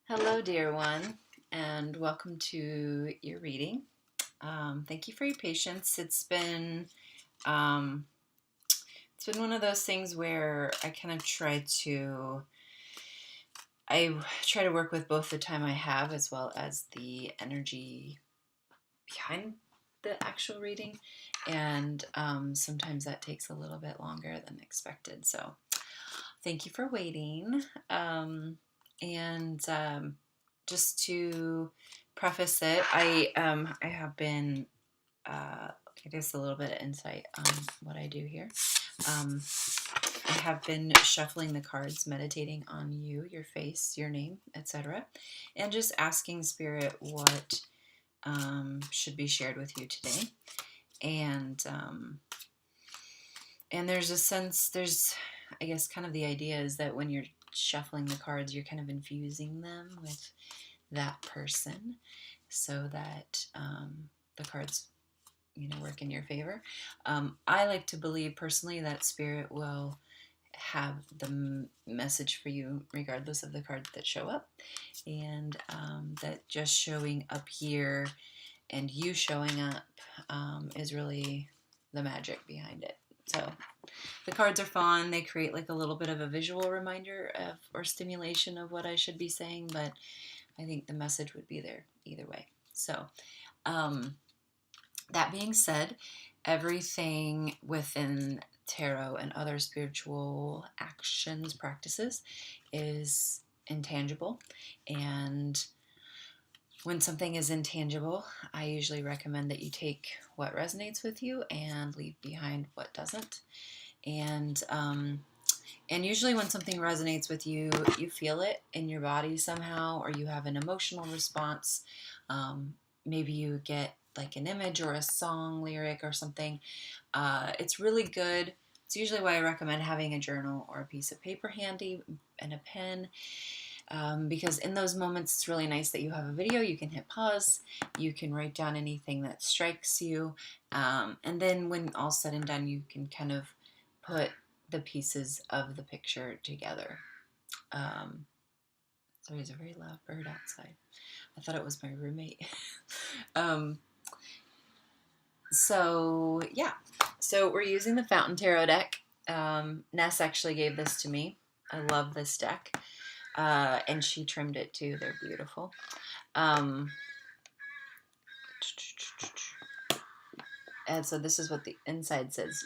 Hello, dear one, and welcome to your reading. Thank you for your patience. Um, it's been one of those things where I try to work with both the time I have as well as the energy behind the actual reading, and sometimes that takes a little bit longer than expected. So, thank you for waiting. And just to preface it, I have been I guess a little bit of insight on what I do here. Um, I have been shuffling the cards, meditating on you, your face, your name, etc., and just asking Spirit what should be shared with you today. And there's a sense, I guess, kind of the idea is that when you're shuffling the cards, you're kind of infusing them with that person so that the cards, work in your favor. I like to believe personally that Spirit will have the message for you regardless of the cards that show up, and that just showing up here and you showing up is really the magic behind it. So the cards are fun. They create like a little bit of a visual reminder of or stimulation of what I should be saying, but I think the message would be there either way. So that being said, everything within tarot and other spiritual actions, practices, is intangible. And when something is intangible, I usually recommend that you take what resonates with you and leave behind what doesn't. And usually when something resonates with you, you feel it in your body somehow, or you have an emotional response. Maybe you get like an image or a song lyric or something. It's really good. It's usually why I recommend having a journal or a piece of paper handy and a pen. Because in those moments, it's really nice that you have a video. You can hit pause. You can write down anything that strikes you. And then when all's said and done, you can kind of put the pieces of the picture together. Sorry, there's a very loud bird outside. I thought it was my roommate. So, yeah. So we're using the Fountain Tarot deck. Ness actually gave this to me. I love this deck. And she trimmed it too. They're beautiful. And so this is what the inside says.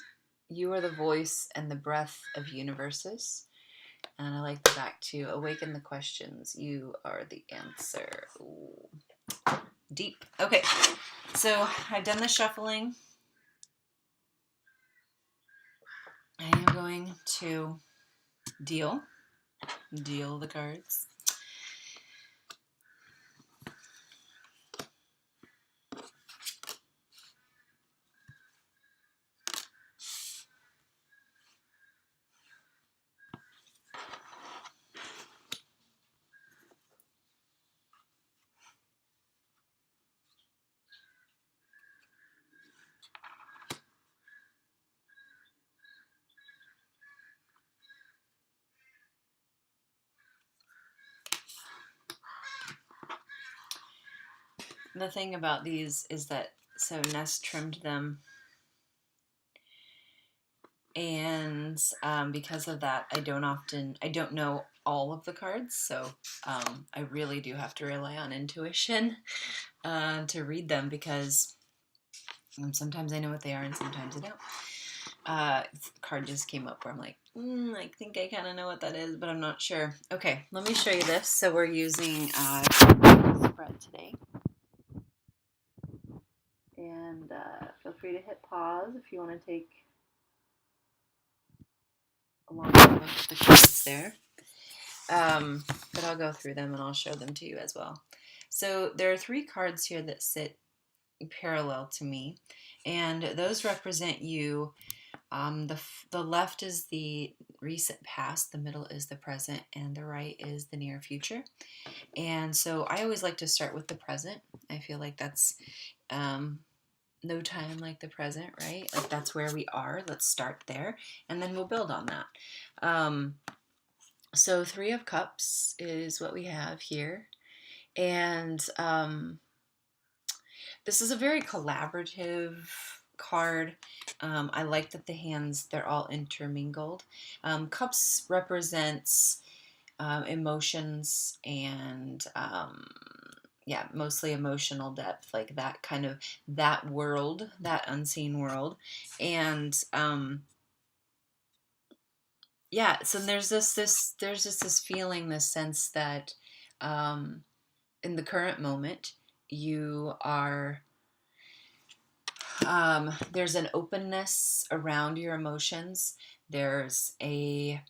You are the voice and the breath of universes. And I like the back too. Awaken the questions. You are the answer. Ooh. Deep. Okay. So I've done the shuffling. I am going to deal the cards. The thing about these is that so Ness trimmed them, and because of that, I don't know all of the cards, so I really do have to rely on intuition to read them, because sometimes I know what they are and sometimes I don't. The card just came up where I'm like, I think I kind of know what that is, but I'm not sure. Okay, let me show you this. So we're using spread today. And feel free to hit pause if you want to take a long look at the cards there. But I'll go through them and I'll show them to you as well. So there are 3 cards here that sit parallel to me, and those represent you. The left is the recent past, the middle is the present, and the right is the near future. And so I always like to start with the present. I feel like that's no time like the present, right? Like that's where we are. Let's start there, and then we'll build on that. So Three of Cups is what we have here. And this is a very collaborative card. I like that the hands, they're all intermingled. Cups represents emotions and yeah, mostly emotional depth, like that kind of, that world, that unseen world. And yeah, so there's just this feeling, this sense that um, in the current moment you are there's an openness around your emotions. There's a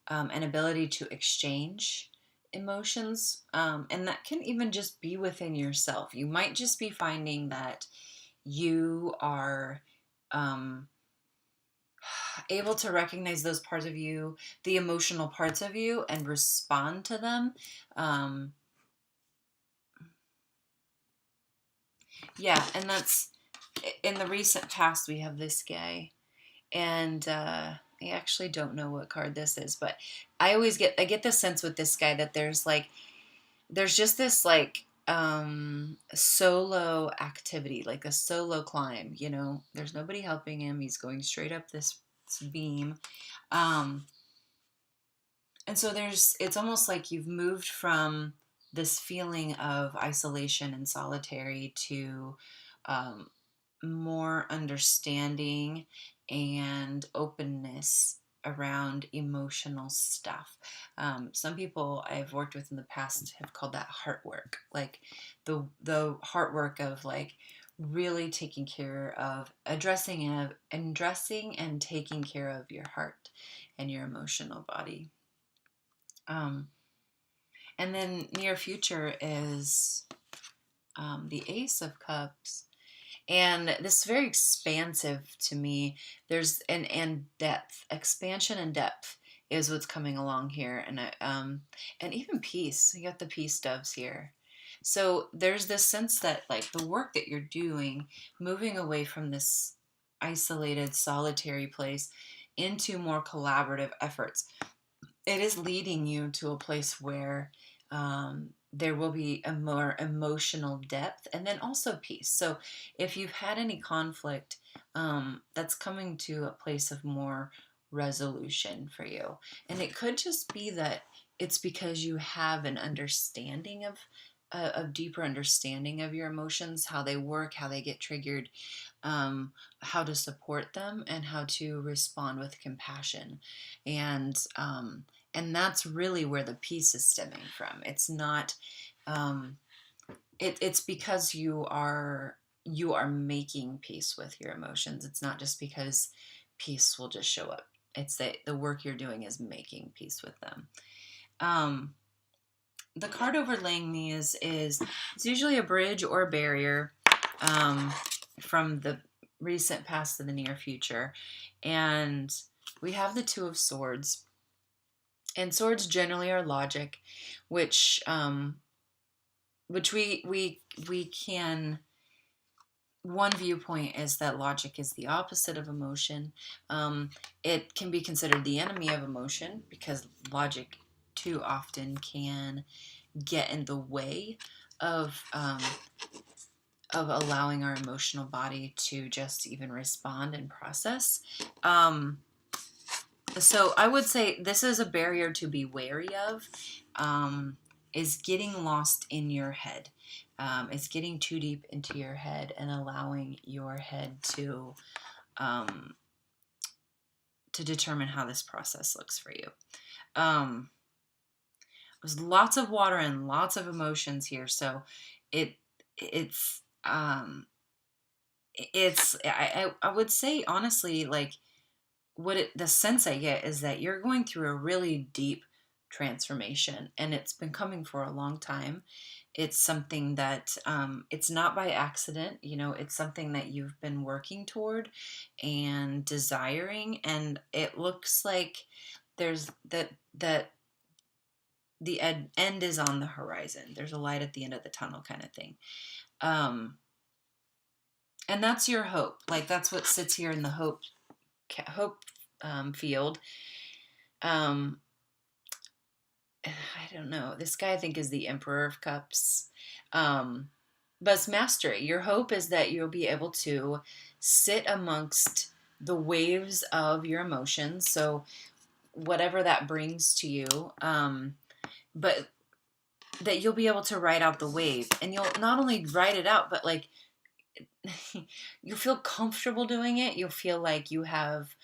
an ability to exchange emotions, and that can even just be within yourself. You might just be finding that you are um, able to recognize those parts of you, the emotional parts of you, and respond to them. Um, yeah, and that's in the recent past. We have this guy, and I actually don't know what card this is, but I get the sense with this guy that there's just this like solo activity, like a solo climb. You know, there's nobody helping him. He's going straight up this beam. Um, and so it's almost like you've moved from this feeling of isolation and solitary to um, more understanding and openness around emotional stuff. Some people I've worked with in the past have called that heart work, like the heart work of like really taking care of addressing and taking care of your heart and your emotional body. Um, and then near future is the Ace of Cups, and this is very expansive to me. There's and depth, expansion and depth is what's coming along here, and even peace. You got the peace doves here. So there's this sense that like the work that you're doing, moving away from this isolated, solitary place into more collaborative efforts, it is leading you to a place where there will be a more emotional depth and then also peace. So if you've had any conflict, that's coming to a place of more resolution for you. And it could just be that it's because you have an understanding of a deeper understanding of your emotions, how they work, how they get triggered, um, how to support them, and how to respond with compassion. And that's really where the peace is stemming from. It's not um, it's because you are making peace with your emotions. It's not just because peace will just show up. It's that the work you're doing is making peace with them. um, the card overlaying these is it's usually a bridge or a barrier um, from the recent past to the near future. And we have the Two of Swords, and swords generally are logic, which we can. One viewpoint is that logic is the opposite of emotion. It can be considered the enemy of emotion because logic too often can get in the way of allowing our emotional body to just even respond and process. So I would say this is a barrier to be wary of. Is getting lost in your head. It's getting too deep into your head and allowing your head um, to determine how this process looks for you. Um, there's lots of water and lots of emotions here, so it it's I would say honestly, like the sense I get is that you're going through a really deep transformation, and it's been coming for a long time. It's something that it's not by accident. You know, it's something that you've been working toward and desiring, and it looks like there's that the end is on the horizon. There's a light at the end of the tunnel, kind of thing. Um, and that's your hope. Like that's what sits here in the hope field. Um, I don't know. This guy I think is the Emperor of Cups. Um, but it's mastery. Your hope is that you'll be able to sit amongst the waves of your emotions. So whatever that brings to you, but that you'll be able to ride out the wave, and you'll not only ride it out, but like you'll feel comfortable doing it. You'll feel like you have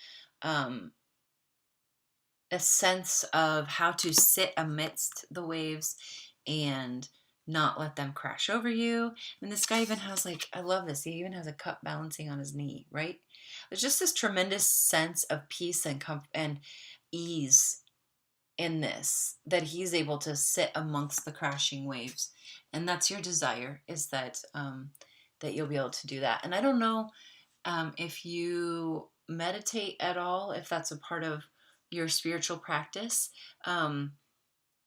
um, a sense of how to sit amidst the waves and not let them crash over you. And this guy even has like, I love this. He even has a cup balancing on his knee, right? There's just this tremendous sense of peace and and ease in this, that he's able to sit amongst the crashing waves. And that's your desire, is that that you'll be able to do that. And I don't know if you meditate at all, if that's a part of your spiritual practice,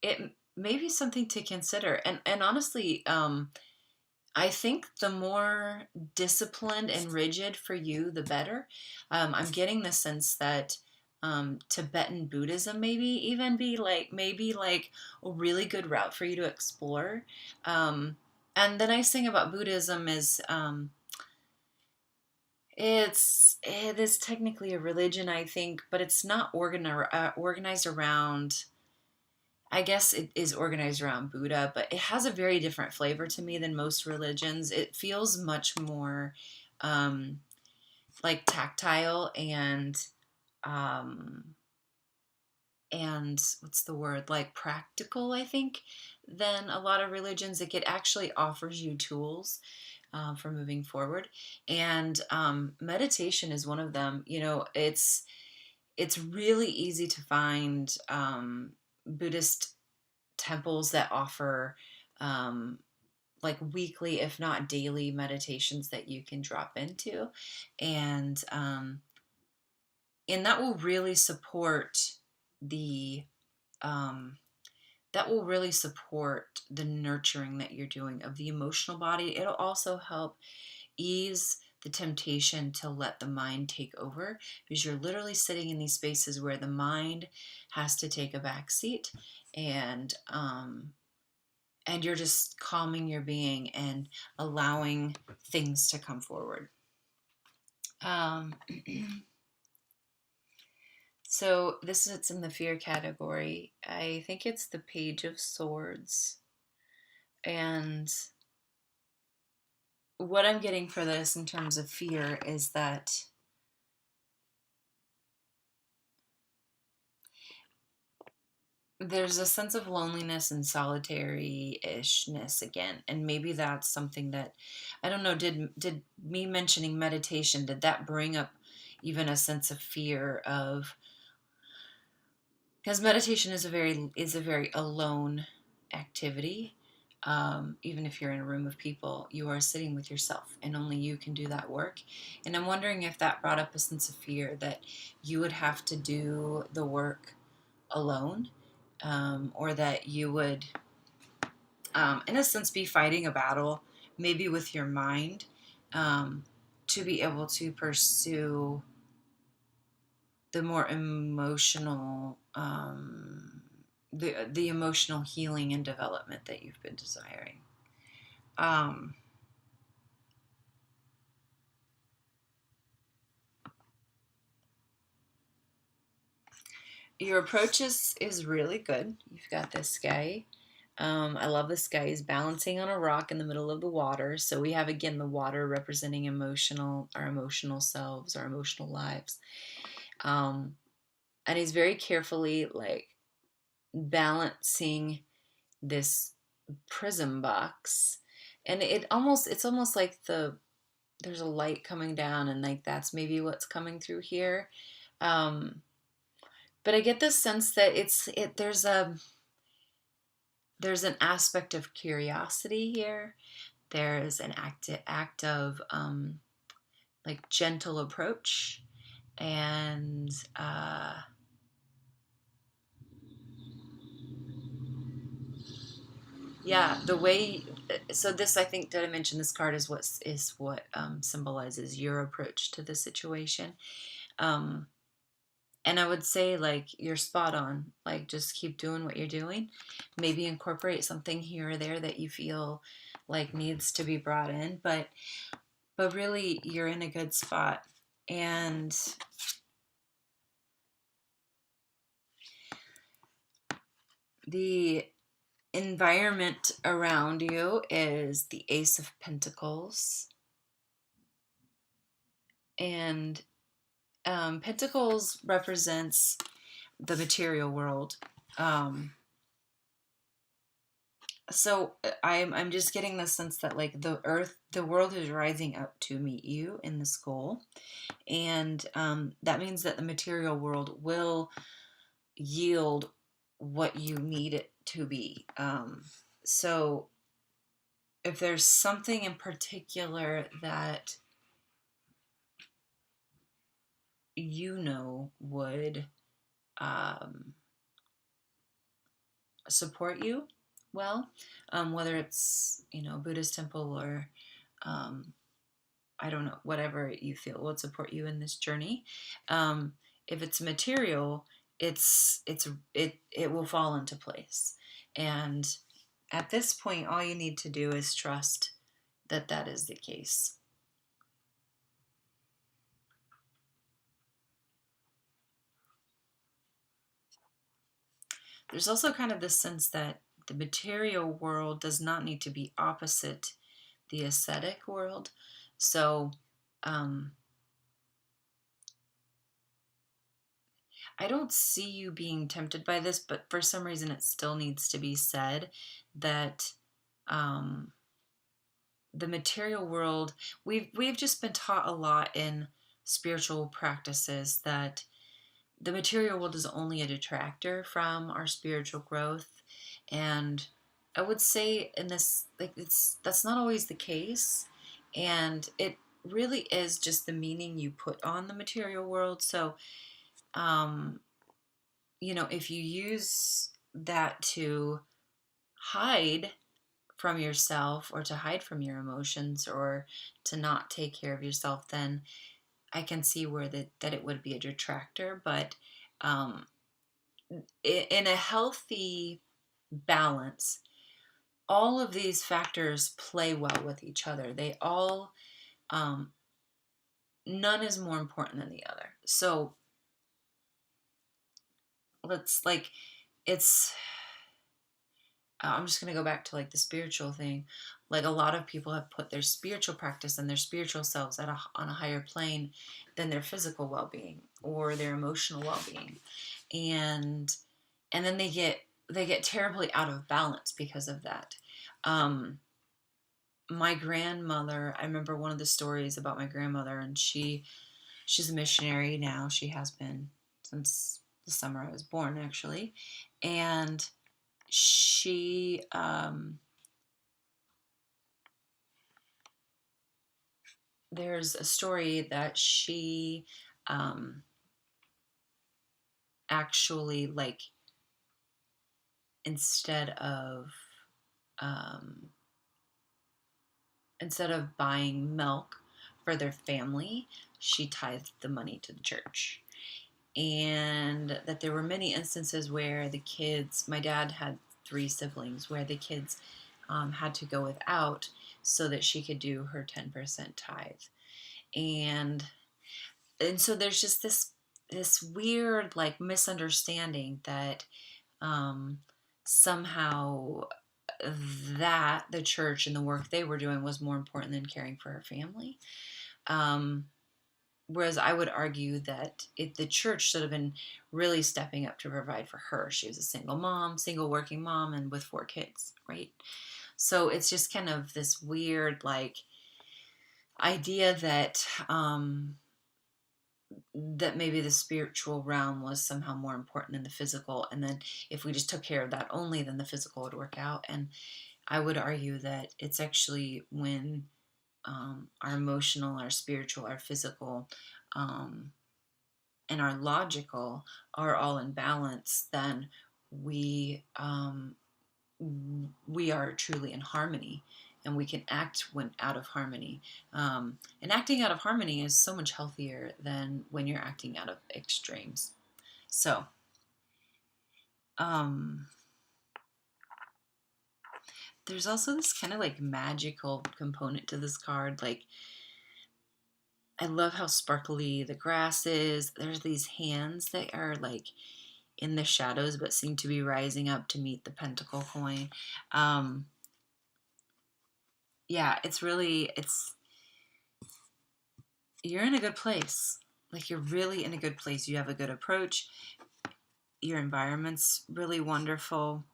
it may be something to consider. And honestly, I think the more disciplined and rigid for you, the better. I'm getting the sense that Tibetan Buddhism maybe even be like maybe like a really good route for you to explore. And the nice thing about Buddhism is it is technically a religion, I think, but it's not organized around. I guess it is organized around Buddha, but it has a very different flavor to me than most religions. It feels much more um, like tactile um, and what's the word, like practical, I think, than a lot of religions. It actually offers you tools for moving forward, and meditation is one of them. You know, it's really easy to find Buddhist temples that offer um, like weekly, if not daily, meditations that you can drop into, and and that will really support the um, that will really support the nurturing that you're doing of the emotional body. It'll also help ease the temptation to let the mind take over, because you're literally sitting in these spaces where the mind has to take a back seat, and you're just calming your being and allowing things to come forward. Um, so this is in the fear category. I think it's the Page of Swords. And what I'm getting for this in terms of fear is that there's a sense of loneliness and solitary-ishness again, and maybe that's something that, I don't know, did me mentioning meditation, did that bring up even a sense of fear of, because meditation is a very alone activity. Even if you're in a room of people, you are sitting with yourself, and only you can do that work. And I'm wondering if that brought up a sense of fear that you would have to do the work alone, or that you would, in a sense, be fighting a battle, maybe with your mind, to be able to pursue the more emotional, the emotional healing and development that you've been desiring. Um, your approach is really good. You've got this guy. I love this guy. He's balancing on a rock in the middle of the water. So we have again the water representing our emotional selves, our emotional lives. And he's very carefully like balancing this prism box, and it's almost like there's a light coming down, and like that's maybe what's coming through here. Um, but I get this sense that there's an aspect of curiosity here. There's an act of like gentle approach, and yeah, the way. So this, I think, did I mention this card is what symbolizes your approach to the situation. Um, And I would say, like, you're spot on. Like, just keep doing what you're doing. Maybe incorporate something here or there that you feel like needs to be brought in, but really you're in a good spot. And the environment around you is the Ace of Pentacles. And Pentacles represents the material world. So I'm just getting the sense that, like, the world is rising up to meet you in the school, and that means that the material world will yield what you need it to be. So if there's something in particular that would um, support you well, whether it's, a Buddhist temple or um, I don't know, whatever you feel would support you in this journey. If it's material, it will fall into place. And at this point, all you need to do is trust that that is the case. There's also kind of this sense that the material world does not need to be opposite the ascetic world. So, um, I don't see you being tempted by this, but for some reason it still needs to be said that um, the material world, we've just been taught a lot in spiritual practices that the material world is only a detractor from our spiritual growth. And I would say in this, like, that's not always the case. And it really is just the meaning you put on the material world. So, um, if you use that to hide from yourself or to hide from your emotions or to not take care of yourself, then I can see where that it would be a detractor. But um, in a healthy balance, all of these factors play well with each other. They all, um, none is more important than the other. So let's, like, it's, I'm just going to go back to, like, the spiritual thing. Like, a lot of people have put their spiritual practice and their spiritual selves on a higher plane than their physical well-being or their emotional well-being. And then they get terribly out of balance because of that. My grandmother, I remember one of the stories about my grandmother, and she's a missionary now. She has been since the summer I was born, actually. And she there's a story that she um, actually, like, instead of um, instead of buying milk for their family, she tithed the money to the church. And that there were many instances where the kids, my dad had 3 siblings, where the kids had to go without so that she could do her 10% tithe. And so there's just this weird, like, misunderstanding that um, somehow that the church and the work they were doing was more important than caring for her family. Um, Whereas I would argue that the church should have been really stepping up to provide for her. She was a single working mom, and with 4 kids, right? So it's just kind of this weird, like, idea that maybe the spiritual realm was somehow more important than the physical, and then if we just took care of that only, then the physical would work out. And I would argue that it's actually when our emotional, our spiritual, our physical, um, and our logical are all in balance, then we we are truly in harmony, and we can act when out of harmony. And acting out of harmony is so much healthier than when you're acting out of extremes. So, there's also this kind of like magical component to this card. Like, I love how sparkly the grass is. There's these hands that are like in the shadows but seem to be rising up to meet the pentacle coin. Yeah, you're in a good place. Like, you're really in a good place. You have a good approach. Your environment's really wonderful.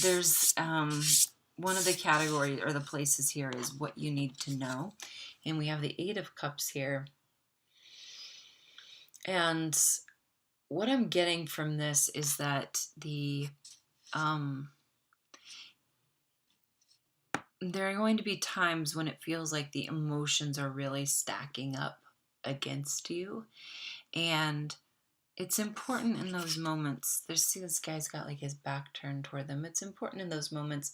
There's one of the categories or the places here is what you need to know. And we have the Eight of Cups here. And what I'm getting from this is that there are going to be times when it feels like the emotions are really stacking up against you. And it's important in those moments. See, this guy's got like his back turned toward them. It's important in those moments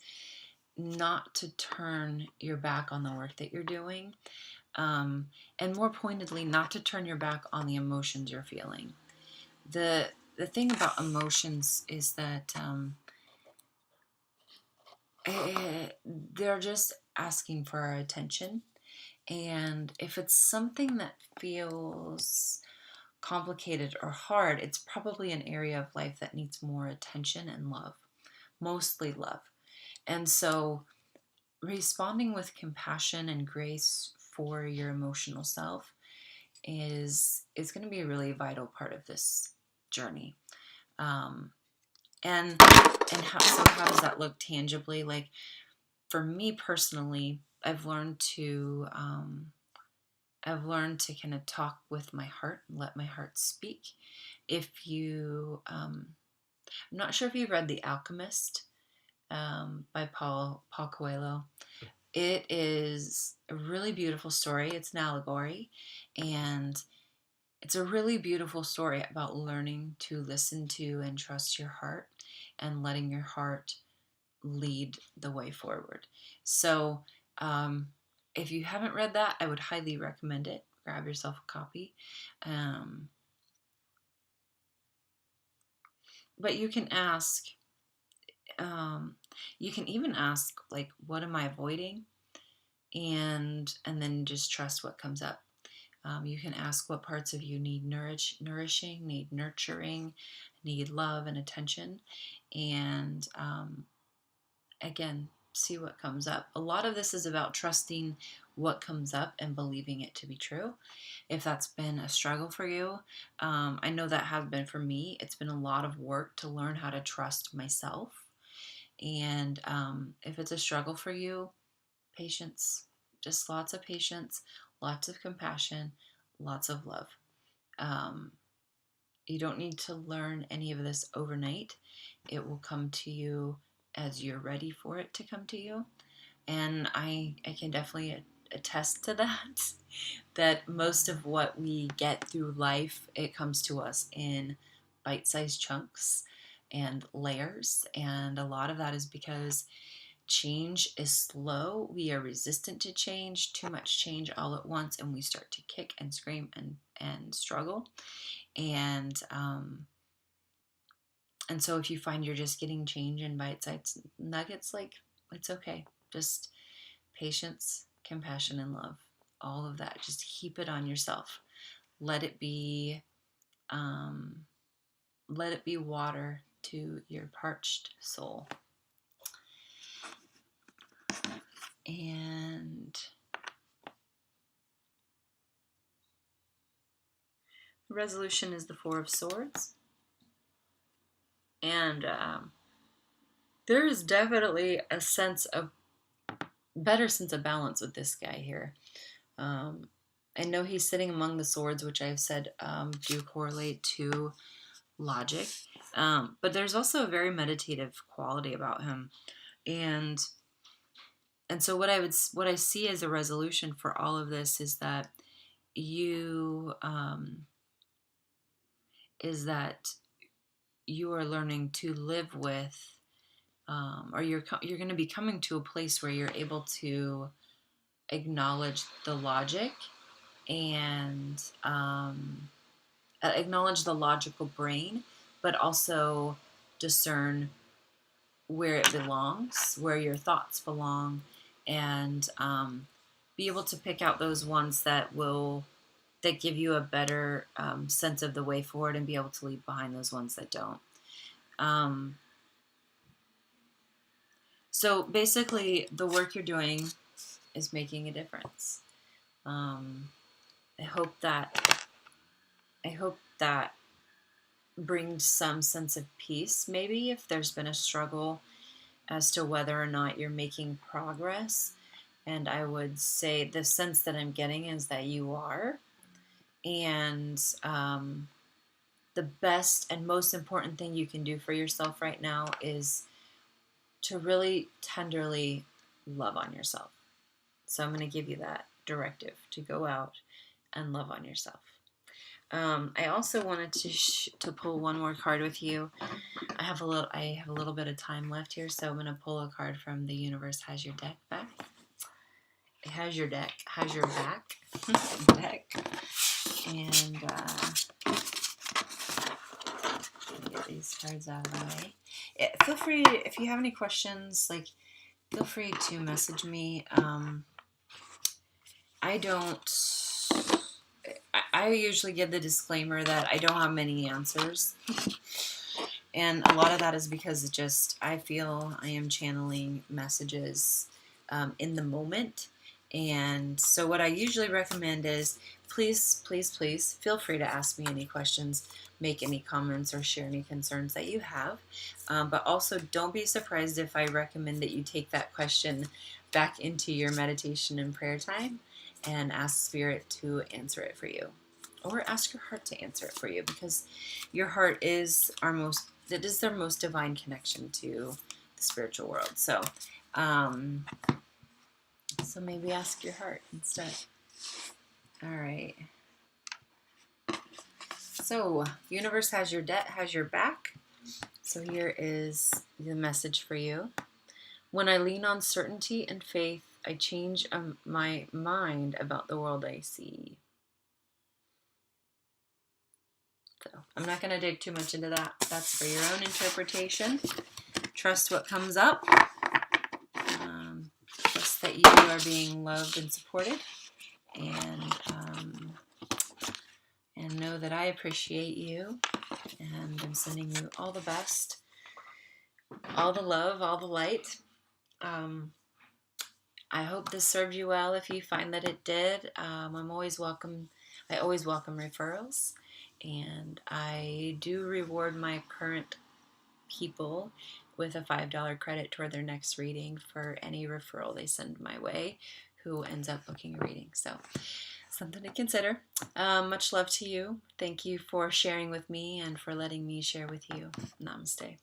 not to turn your back on the work that you're doing. And more pointedly, not to turn your back on the emotions you're feeling. The thing about emotions is that they're just asking for our attention. And if it's something that feels complicated or hard, it's probably an area of life that needs more attention and love, mostly love. And so responding with compassion and grace for your emotional self is going to be a really vital part of this journey. And how does that look tangibly? Like, for me personally, I've learned to kind of talk with my heart and let my heart speak. If you, I'm not sure if you've read The Alchemist by Paul Coelho. It is a really beautiful story. It's an allegory, and it's a really beautiful story about learning to listen to and trust your heart and letting your heart lead the way forward. So, if you haven't read that, I would highly recommend it. Grab yourself a copy. But you can ask, you can even ask, like, what am I avoiding? And then just trust what comes up. You can ask what parts of you need nourishing, need nurturing, need love and attention. And again, see what comes up. A lot of this is about trusting what comes up and believing it to be true. If that's been a struggle for you, I know that has been for me. It's been a lot of work to learn how to trust myself. And if it's a struggle for you, patience, just lots of patience, lots of compassion, lots of love. You don't need to learn any of this overnight. It will come to you as you're ready for it to come to you. And I can definitely attest to that, that most of what we get through life, it comes to us in bite-sized chunks and layers. And a lot of that is because change is slow. We are resistant to change, too much change all at once, and we start to kick and scream and struggle. And so if you find you're just getting change in bite-sized nuggets, like, it's okay. Just patience, compassion, and love. All of that. Just heap it on yourself. Let it be water to your parched soul. And the resolution is the Four of Swords. And there is definitely a better sense of balance with this guy here. I know he's sitting among the swords, which I've said do correlate to logic. But there's also a very meditative quality about him. And so what I see as a resolution for all of this is that you are learning to live with, or you're going to be coming to a place where you're able to acknowledge the logic and acknowledge the logical brain, but also discern where it belongs, where your thoughts belong, and be able to pick out those ones that give you a better sense of the way forward, and be able to leave behind those ones that don't. So basically, the work you're doing is making a difference. I hope that brings some sense of peace. Maybe if there's been a struggle as to whether or not you're making progress, and I would say the sense that I'm getting is that you are. And the best and most important thing you can do for yourself right now is to really tenderly love on yourself. So I'm going to give you that directive to go out and love on yourself. I also wanted to pull one more card with you. I have a little bit of time left here, so I'm going to pull a card from the universe. Has your deck back? It has your deck. Has your back deck. And get these cards out of the way. Feel free, if you have any questions, feel free to message me. I usually give the disclaimer that I don't have many answers. And a lot of that is because I feel I am channeling messages in the moment. And so what I usually recommend is please, please, please feel free to ask me any questions, make any comments, or share any concerns that you have. But also don't be surprised if I recommend that you take that question back into your meditation and prayer time and ask Spirit to answer it for you. Or ask your heart to answer it for you, because your heart is their most divine connection to the spiritual world. So maybe ask your heart instead. All right. So, universe has your back. So here is the message for you. When I lean on certainty and faith, I change my mind about the world I see. So I'm not going to dig too much into that. That's for your own interpretation. Trust what comes up. Trust that you are being loved and supported. And know that I appreciate you. And I'm sending you all the best. All the love, all the light. I hope this served you well. If you find that it did, I always welcome referrals. And I do reward my current people with a $5 credit toward their next reading for any referral they send my way who ends up booking a reading. So something to consider. Much love to you. Thank you for sharing with me and for letting me share with you. Namaste.